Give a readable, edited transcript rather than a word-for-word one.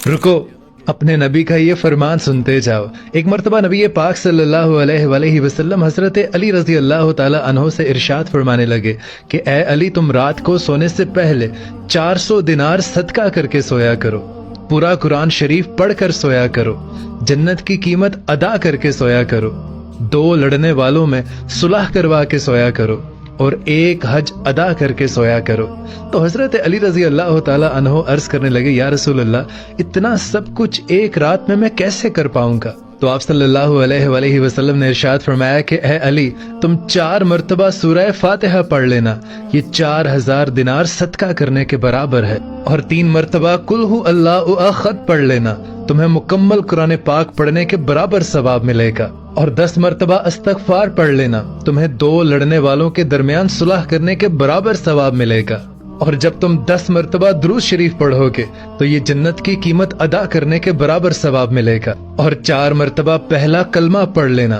रुको, अपने नबी का ये फरमान सुनते जाओ। एक मरतबा नबी पाक सल्लल्लाहु अलैहि वसल्लम हजरत अली रजी अल्लाह ताला अन्हो से इरशाद फरमाने लगे कि ए अली, तुम रात को सोने से पहले 400 दिनार सदका करके सोया करो, पूरा कुरान शरीफ पढ़कर सोया करो, जन्नत की कीमत अदा करके सोया करो, 2 लड़ने वालों में सुलह करवा के सोया करो और 1 हज अदा करके सोया करो। तो हजरत अली रजी अल्लाह ताला अन्हो अर्ज करने लगे, या रसूल अल्लाह, इतना सब कुछ एक रात में मैं कैसे कर पाऊंगा? तो आप सल्लल्लाहु अलैहि वसल्लम ने इरशाद फरमाया कि ए अली, तुम 4 मरतबा सूरह फातिहा पढ़ लेना, ये 4000 दिनार सदका करने के बराबर है। और 3 मरतबा कुल हु अल्लाहु अहद पढ़ लेना, तुम्हें मुकम्मल कुरान पाक पढ़ने के बराबर सवाब मिलेगा। और 10 मरतबा इस्तगफार पढ़ लेना, तुम्हें 2 लड़ने वालों के दरमियान सुलह करने के बराबर सवाब मिलेगा। और जब तुम 10 मरतबा दुरूद शरीफ पढ़ोगे तो ये जन्नत की कीमत अदा करने के बराबर सवाब मिलेगा। और 4 मरतबा पहला कलमा पढ़ लेना,